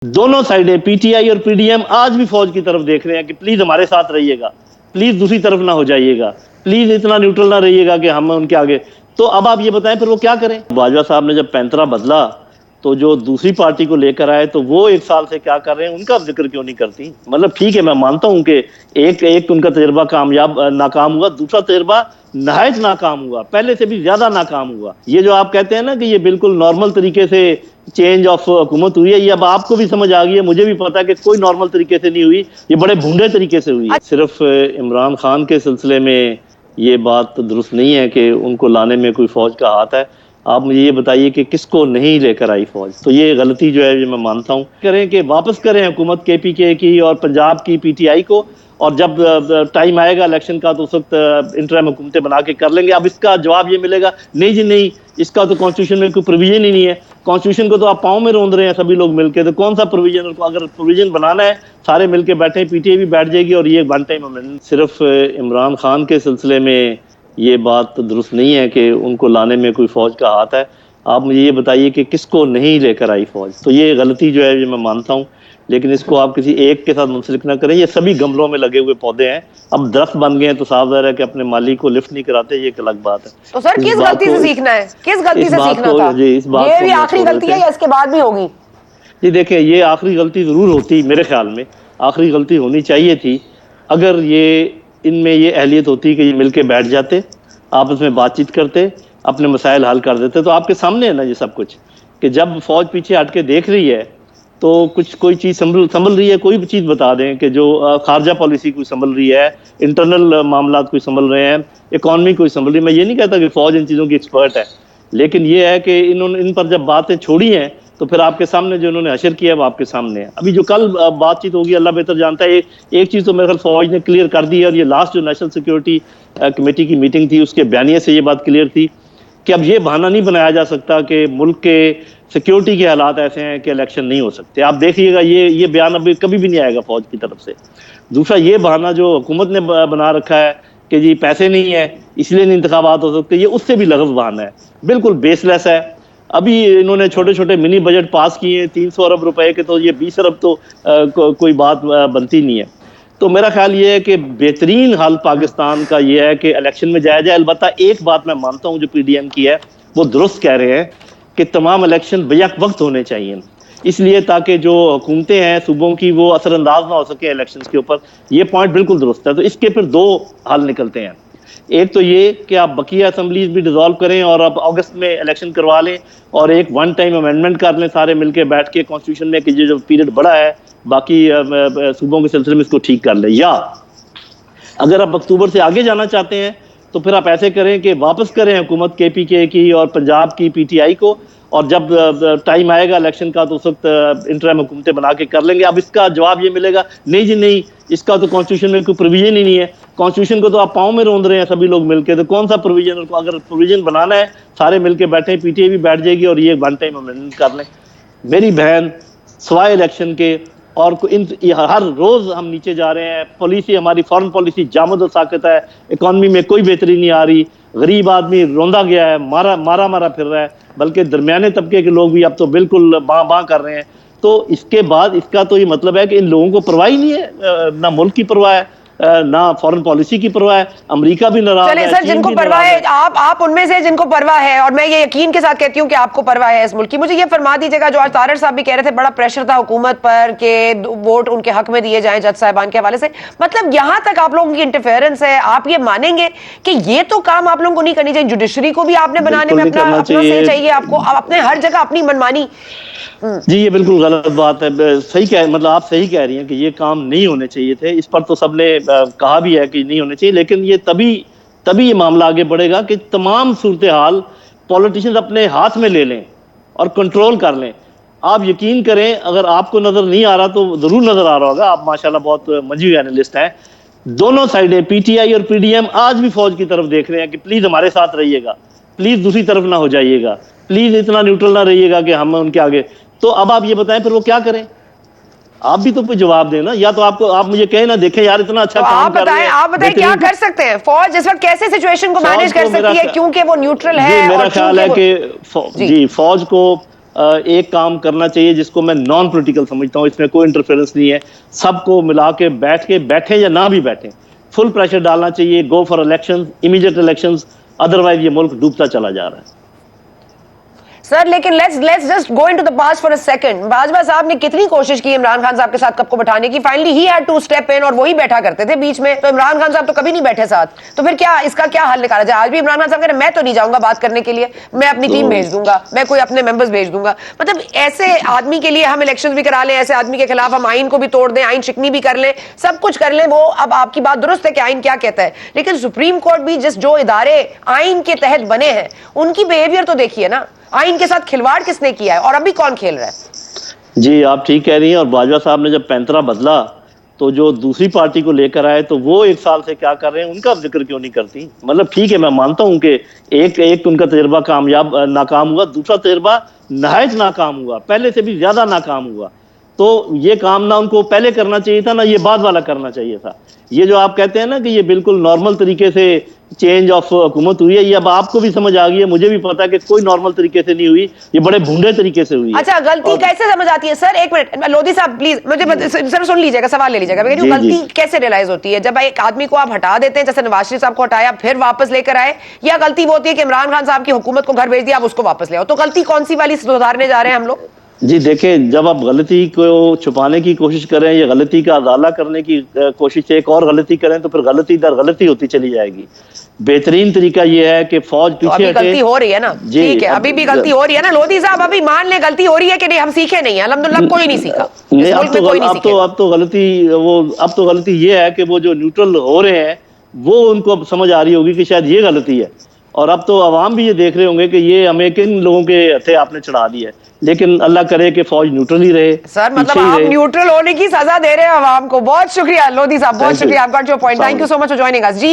دونوں سائڈیں P T I اور P D M آج بھی فوج کی طرف دیکھ رہے ہیں کہ پلیز ہمارے ساتھ رہیے گا، پلیز دوسری طرف نہ ہو جائیے گا، پلیز اتنا نیوٹرل نہ رہیے گا کہ ہم ان کے آگے۔ تو اب آپ یہ بتائیں پھر وہ کیا کریں؟ باجوہ صاحب نے جب پینترا بدلا تو جو دوسری پارٹی کو لے کر آئے تو وہ ایک سال سے کیا کر رہے ہیں ان کا ذکر کیوں نہیں کرتی؟ مطلب ٹھیک ہے میں مانتا ہوں کہ ایک ان کا تجربہ ناکام ہوا، دوسرا تجربہ نہایت ناکام ہوا، پہلے سے بھی زیادہ ناکام ہوا۔ یہ جو آپ کہتے ہیں نا کہ یہ بالکل نارمل طریقے سے چینج آف حکومت ہوئی ہے، یہ اب آپ کو بھی سمجھ آ گئی ہے، مجھے بھی پتا ہے کہ کوئی نارمل طریقے سے نہیں ہوئی، یہ بڑے بھونڈے طریقے سے ہوئی ہے۔ صرف عمران خان کے سلسلے میں یہ بات درست نہیں ہے کہ ان کو لانے میں کوئی فوج کا ہاتھ ہے۔ آپ مجھے یہ بتائیے کہ کس کو نہیں لے کر آئی فوج؟ تو یہ غلطی جو ہے یہ میں مانتا ہوں کریں کہ واپس کریں حکومت کے پی کے کی اور پنجاب کی پی ٹی آئی کو، اور جب ٹائم آئے گا الیکشن کا تو اس وقت انٹرم حکومتیں بنا کے کر لیں گے۔ اب اس کا جواب یہ ملے گا نہیں جی نہیں، اس کا تو کانسٹیٹیوشن میں کوئی پروویژن ہی نہیں ہے، کانسٹیٹیوشن کو تو آپ پاؤں میں روند رہے ہیں سبھی لوگ مل کے، تو کون سا پروویژن؟ اگر پروویژن بنانا ہے سارے مل کے بیٹھیں، پی ٹی آئی بھی بیٹھ جائے گی اور یہ ون ٹائم امینڈمنٹ۔ صرف عمران خان کے سلسلے میں یہ بات درست نہیں ہے کہ ان کو لانے میں کوئی فوج کا ہاتھ ہے۔ آپ مجھے یہ بتائیے کہ کس کو نہیں لے کر آئی فوج؟ تو یہ غلطی جو ہے یہ میں مانتا ہوں، لیکن اس کو آپ کسی ایک کے ساتھ منسلک نہ کریں۔ یہ سبھی گملوں میں لگے ہوئے پودے ہیں، اب درخت بن گئے ہیں تو صاف ظاہر ہے کہ اپنے مالی کو لفٹ نہیں کراتے، یہ ایک الگ بات ہے۔ تو سر کس غلطی سے سیکھنا ہے؟ کس غلطی سے سیکھنا تھا؟ یہ بھی آخری غلطی ہے یا اس کے بعد بھی ہوگی؟ جی دیکھیں، یہ آخری غلطی ضرور ہوتی، میرے خیال میں آخری غلطی ہونی چاہیے تھی۔ اگر یہ ان میں یہ اہلیت ہوتی کہ یہ مل کے بیٹھ جاتے، آپس میں بات چیت کرتے، اپنے مسائل حل کر دیتے، تو آپ کے سامنے ہے نا یہ سب کچھ، کہ جب فوج پیچھے ہٹ کے دیکھ رہی ہے تو کوئی چیز سنبھل رہی ہے، کوئی بھی چیز بتا دیں کہ جو خارجہ پالیسی کوئی سنبھل رہی ہے، انٹرنل معاملات کوئی سنبھل رہے ہیں، اکانومی کوئی سنبھل رہی ہے۔ میں یہ نہیں کہتا کہ فوج ان چیزوں کی ایکسپرٹ ہے، لیکن یہ ہے کہ ان پر جب باتیں چھوڑی ہیں تو پھر آپ کے سامنے جو انہوں نے حشر کیا ہے وہ آپ کے سامنے ہے۔ ابھی جو کل بات چیت ہوگی اللہ بہتر جانتا ہے، ایک چیز تو میرے خیال فوج نے کلیئر کر دی ہے، اور یہ لاسٹ جو نیشنل سیکیورٹی کمیٹی کی میٹنگ تھی اس کے بیانیے سے یہ بات کلیئر تھی کہ اب یہ بہانہ نہیں بنایا جا سکتا کہ ملک کے سیکیورٹی کے حالات ایسے ہیں کہ الیکشن نہیں ہو سکتے۔ آپ دیکھیے گا یہ بیان ابھی کبھی بھی نہیں آئے گا فوج کی طرف سے۔ دوسرا یہ بہانہ جو حکومت نے بنا رکھا ہے کہ جی پیسے نہیں ہے اس لیے نہیں انتخابات ہو سکتے، یہ اس سے بھی لغو بہانہ ہے، بالکل بیس لیس ہے۔ ابھی انہوں نے چھوٹے چھوٹے منی بجٹ پاس کیے ہیں 300 ارب روپے کے، تو یہ 20 ارب تو کوئی بات بنتی نہیں ہے۔ تو میرا خیال یہ ہے کہ بہترین حل پاکستان کا یہ ہے کہ الیکشن میں جایا جائے۔ البتہ ایک بات میں مانتا ہوں جو پی ڈی ایم کی ہے، وہ درست کہہ رہے ہیں کہ تمام الیکشن بیک وقت ہونے چاہیے، اس لیے تاکہ جو حکومتیں ہیں صوبوں کی وہ اثر انداز نہ ہو سکے الیکشنز کے اوپر۔ یہ پوائنٹ بالکل درست ہے۔ تو اس کے پھر دو حل نکلتے ہیں، ایک تو یہ کہ آپ بقیہ اسمبلیز بھی ڈیزالو کریں اور آپ اگست میں الیکشن کروا لیں، اور ایک ون ٹائم امینڈمنٹ کر لیں سارے مل کے بیٹھ کے کانسٹیٹیوشن میں کہ یہ جو پیریڈ بڑا ہے باقی صوبوں کے سلسلے میں اس کو ٹھیک کر لیں۔ یا اگر آپ اکتوبر سے آگے جانا چاہتے ہیں تو پھر آپ ایسے کریں کہ واپس کریں حکومت کے پی کے کی اور پنجاب کی پی ٹی آئی کو، اور جب ٹائم آئے گا الیکشن کا تو اس وقت انٹرم حکومتیں بنا کے کر لیں گے۔ اب اس کا جواب یہ ملے گا نہیں جی نہیں، اس کا تو کانسٹیٹیوشن میں کوئی پروویژن ہی نہیں ہے، کانسٹیٹیوشن کو تو آپ پاؤں میں روند رہے ہیں سبھی لوگ مل کے، تو کون سا پروویژن؟ اگر پروویژن بنانا ہے سارے مل کے بیٹھیں، پی ٹی آئی بھی بیٹھ جائے گی اور یہ ون ٹائم امینڈمنٹ کر لیں۔ میری بہن سوائے الیکشن کے اور ہر روز ہم نیچے جا رہے ہیں، پالیسی ہماری فارن پالیسی جامد و ساکت ہے، اکانومی میں کوئی بہتری نہیں آ رہی، غریب آدمی روندا گیا ہے، مارا پھر رہا ہے، بلکہ درمیانے طبقے کے لوگ بھی اب تو بالکل باں کر رہے ہیں۔ تو اس کے بعد اس کا تو یہ مطلب ہے کہ ان لوگوں کو پرواہ ہی نہیں ہے، نہ ملک کی پرواہ ہے نہ فارن پالیسی کی پرواہ ہے، امریکہ بھی ناراض ہے، چلیں سر، جن کو پرواہ ہے آپ ان میں سے جن کو پرواہ ہے، اور میں یہ یقین کے ساتھ کہتی ہوں کہ آپ کو پرواہ ہے اس ملک کی، مجھے یہ فرما دیجیے گا، جو آج طارر صاحب بھی کہہ رہے تھے بڑا پریشر تھا حکومت پر کہ ووٹ ان کے حق میں دیے جائیں جج صاحبان کے حوالے سے، مطلب یہاں تک آپ لوگوں کی انٹرفیئرنس ہے، آپ یہ مانیں گے کہ یہ تو کام آپ لوگوں کو نہیں کرنی چاہیے؟ جوڈیشری کو بھی آپ نے بنانے میں اپنا صحیح چاہیے آپ کو، اپنے ہر جگہ اپنی منمانی۔ جی یہ بالکل غلط بات ہے، مطلب آپ صحیح کہہ رہی ہیں کہ یہ کام نہیں ہونے چاہیے تھے، اس پر تو سب نے کہا بھی ہے کہ نہیں ہونے چاہیے، لیکن یہ تبھی یہ معاملہ آگے بڑھے گا کہ تمام صورتحال پولیٹیشینز اپنے ہاتھ میں لے لیں اور کنٹرول کر لیں۔ آپ یقین کریں، اگر آپ کو نظر نہیں آ رہا تو ضرور نظر آ رہا ہوگا، آپ ماشاءاللہ بہت منجھی ہوئے اینالسٹ ہیں، دونوں سائڈیں پی ٹی آئی اور پی ڈی ایم آج بھی فوج کی طرف دیکھ رہے ہیں کہ پلیز ہمارے ساتھ رہیے گا، پلیز دوسری طرف نہ ہو جائیے گا، پلیز اتنا نیوٹرل نہ رہیے گا کہ ہم ان کے آگے۔ تو اب آپ یہ بتائیں پھر وہ کیا کریں؟ آپ بھی تو کوئی جواب دیں نا، یا تو آپ مجھے کہیں نہ دیکھیں یار اتنا اچھا کام کر رہے ہیں، آپ بتائیں کیا کر سکتے ہیں؟ فوج اس وقت کیسے سچویشن کو مینیج کر سکتی ہے کیونکہ وہ نیوٹرل ہے؟ جی میرا خیال ہے کہ جی فوج کو ایک کام کرنا چاہیے جس کو میں نان پولیٹیکل سمجھتا ہوں, اس میں کوئی انٹرفیئرنس نہیں ہے, سب کو ملا کے بیٹھیں یا نہ بھی بیٹھیں, فل پریشر ڈالنا چاہیے, go for election, immediate elections, otherwise یہ ملک ڈوبتا چلا جا رہا ہے. سر لیکن let's just go into the past for a second. Bajwa صاحب نے کتنی کوشش کی عمران خان صاحب کے ساتھ کب کو بٹھانے کی, finally he had to step in, اور وہی بیٹھا کرتے تھے بیچ میں, تو عمران خان صاحب تو کبھی نہیں بیٹھے ساتھ. تو پھر کیا اس کا کیا حل نکالا جائے؟ آج بھی عمران خان صاحب کہہ رہے ہیں میں تو نہیں جاؤں گا بات کرنے کے لیے, میں اپنی ٹیم بھیج دوں گا, میں کوئی اپنے ممبرز بھیج دوں گا. مطلب ایسے آدمی کے لیے ہم الیکشنز بھی کرا لیں, ایسے آدمی کے خلاف ہم آئین کو بھی توڑ دیں, آئین شکنی بھی کر لیں, سب کچھ کر لیں. وہ اب آپ کی بات درست ہے کہ آئین کیا کہتا ہے, لیکن سپریم کورٹ بھی جو ادارے آئین کے تحت بنے ہیں ان کی بیہیویئر تو دیکھیے نا, آئین کے ساتھ کھلواڑ کس نے کیا ہے اور ابھی کون کھیل رہا ہے؟ جی آپ ٹھیک کہہ رہی ہیں. اور باجوہ صاحب نے جب پینترا بدلا تو جو دوسری پارٹی کو لے کر آئے تو وہ ایک سال سے کیا کر رہے ہیں ان کا ذکر کیوں نہیں کرتی؟ مطلب ٹھیک ہے میں مانتا ہوں کہ ایک ان کا تجربہ ناکام ہوا, دوسرا تجربہ نہایت ناکام ہوا, پہلے سے بھی زیادہ ناکام ہوا. تو یہ کام نہ ان کو پہلے کرنا چاہیے تھا, نہ یہ بعد والا کرنا چاہیے تھا. یہ جو آپ کہتے ہیں نا کہ یہ بالکل نارمل طریقے سے چینج آف حکومت ہوئی ہے, یہ اب آپ کو بھی سمجھ آ گئی ہے, مجھے بھی پتا ہے کہ کوئی نارمل طریقے سے نہیں ہوئی, یہ بڑے بھونڈے طریقے سے ہوئی ہے. اچھا غلطی کیسے سمجھ آتی ہے سر؟ ایک منٹ لودھی صاحب پلیز مجھے سر سن لیجیے گا, سوال لے لیجیے گا. غلطی کیسے ریلائز ہوتی ہے؟ جب ایک آدمی کو آپ ہٹا دیتے ہیں, جیسے نواز شریف صاحب کو ہٹایا پھر واپس لے کر آئے, یا غلطی وہ ہوتی ہے کہ عمران خان صاحب کی حکومت کو گھر بھیج دیا آپ اس کو واپس لے آؤ؟ تو غلطی کون سی والی سدھارنے جا رہے ہیں ہم لوگ؟ جی دیکھیں, جب آپ غلطی کو چھپانے کی کوشش کریں یا غلطی کا ازالہ کرنے کی کوشش سے ایک اور غلطی کریں تو پھر غلطی در غلطی ہوتی چلی جائے گی. بہترین طریقہ یہ ہے کہ فوج پیچھے ہٹے. غلطی ہو رہی ہے نا, ٹھیک ہے ابھی بھی غلطی ہو رہی ہے نا لودھی صاحب, ابھی مان لیں غلطی ہو رہی ہے کہ نہیں, ہم سیکھے نہیں ہیں الحمدللہ, کوئی نہیں سیکھا اس ملک میں, کوئی نہیں سیکھے. اب تو غلطی یہ ہے کہ وہ جو نیوٹرل ہو رہے ہیں وہ ان کو اب سمجھ آ رہی ہوگی کہ شاید یہ غلطی ہے, اور اب تو عوام بھی یہ دیکھ رہے ہوں گے کہ یہ ہمیں کن لوگوں کے ہتھے آپ نے چڑھا دی ہے. لیکن اللہ کرے کہ فوج نیوٹرل ہی رہے. سر مطلب آپ نیوٹرل ہونے کی سزا دے رہے ہیں عوام کو. بہت شکریہ لودھی صاحب, بہت شکریہ, آپ got your point. Thank you so much for joining us. G